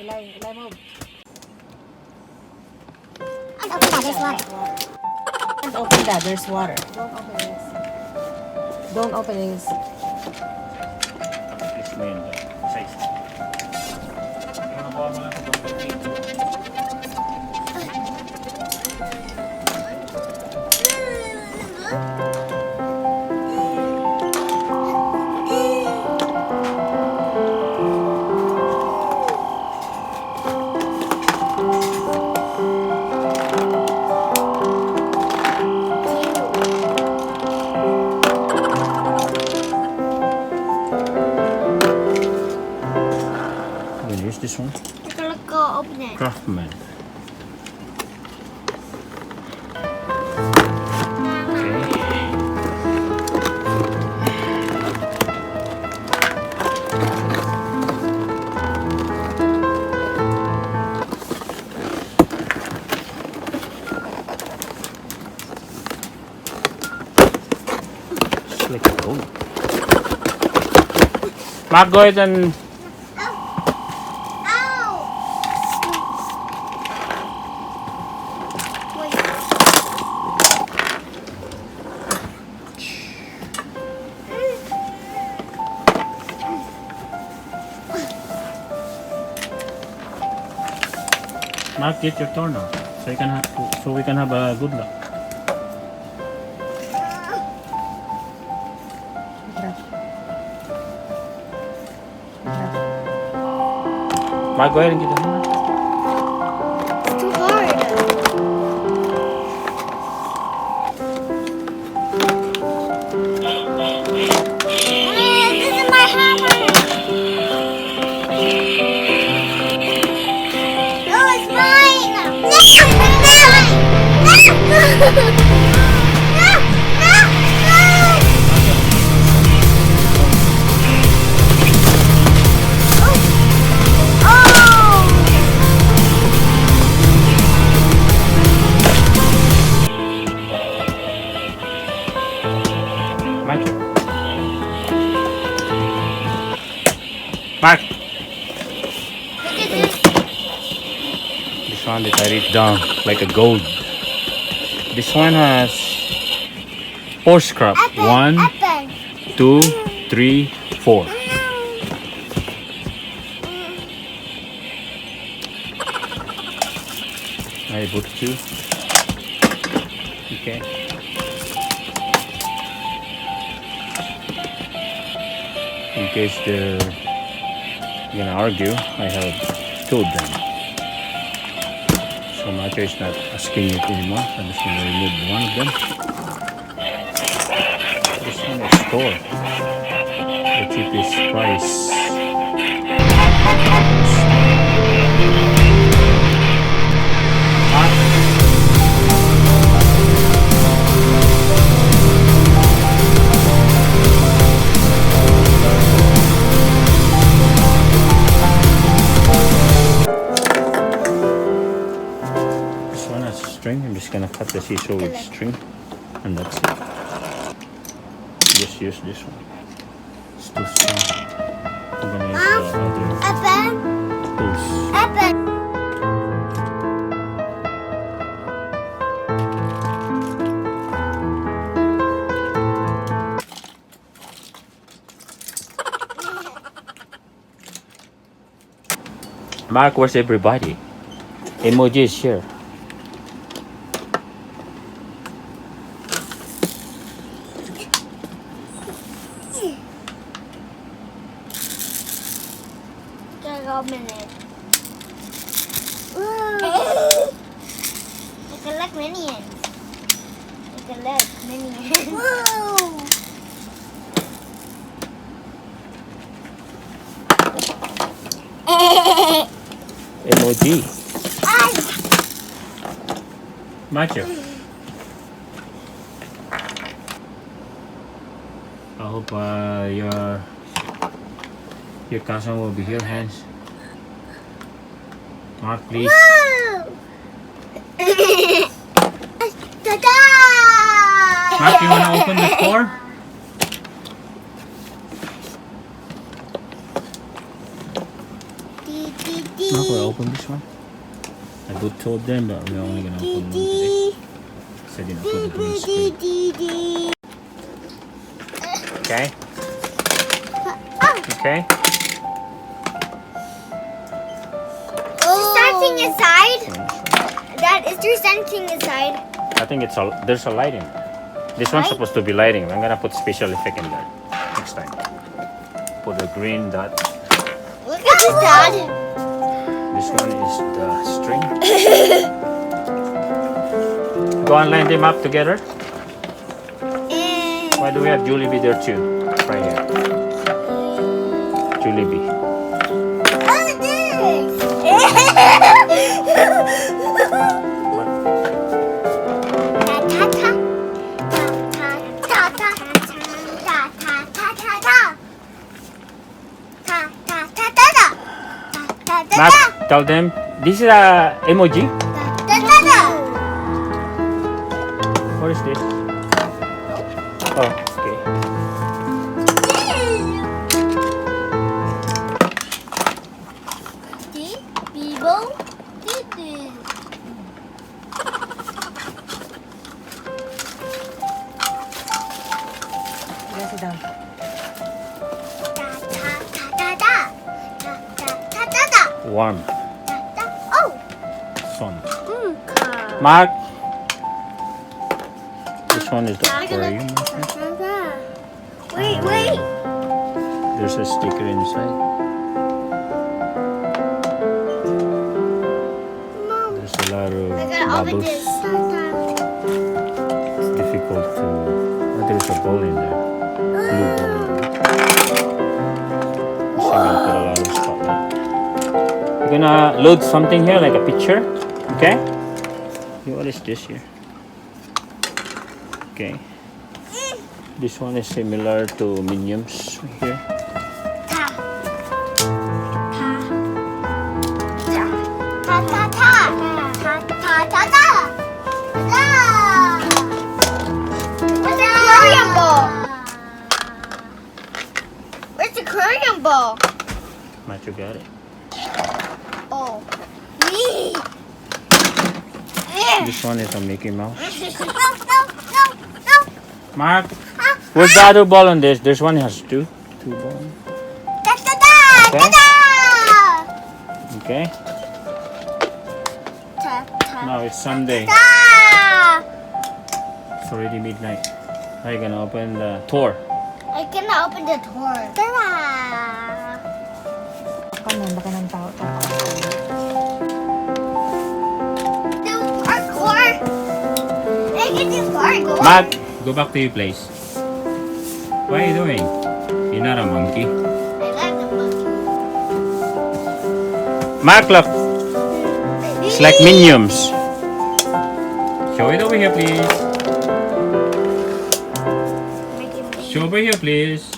Eli, move. And open that, there's water. And open that, there's water. Don't open this. Please mo yun. Size. Nakuha mo lang ito. Use this one. You're gonna go open it. Craftman. It's like a gold. Mark, go ahead and Mark, get your Thor now, so we can have a good luck. Mark, go ahead and get the hammer. It's too hard. This is my hammer. No, it's mine. No, Mark. Mark. This one they tied it down like a gold. This one has 4 scrap. 1, 2, 3, 4. I put 2. Okay. In case they're gonna argue, I have told them. So Macho is not asking it anymore. I'm just gonna remove one of them. This one is Thor. The cheapest price. This one has string. I'm just gonna cut the seesaw with string, and that's it. Just use this one. It's too strong. I'm gonna use the other tools. Mark, where's everybody? Emoji is here. Gotta open it. I collect minions. I collect minions. Woo! Emoji. Macho. I hope your cousin will be here, hands. Mark, please. Ta-da! Mark, you wanna open the door? Mark will open this one. I good told them, but we're only gonna open one today. Said you know, put the green screen. Okay. Okay. Something inside? Dad, is there something inside? I think there's a light in there. This one's supposed to be lighting. I'm gonna put special effect in there next time. Put the green dot. Look at this, Dad. This one is the string. Go and line them up together. And Why do we have Julie B there too? Right here. Julie B. look at this. Mark, tell them this is a emoji. What is this? Oh, okay. Yes, sit down. Warm Oh, sun. Mark, this one is the aquarium. wait. There's a sticker inside. There's a lot of I gotta open bubbles. this. It's difficult to. Oh, there's a ball in there. Blue ball. So I'm gonna put a lot of spotlight. We're gonna load something here, like a picture. Okay? What is this here? Okay. This one is similar to Minions here. Where's the aquarium ball? Matt, you got it. Oh. This one is a Mickey Mouse. No. Mark, where's the other ball on this? This one has two balls. Okay. Now it's Sunday. It's already midnight. How are you gonna open the Thor? I cannot open the door. Kanan, baka ng tao. Parkour. I can do parkour. Mark, go back to your place. What are you doing? You're not a monkey. I like the monkey. Mark, look. It's like Minions. Show it over here, please. Show over here, please.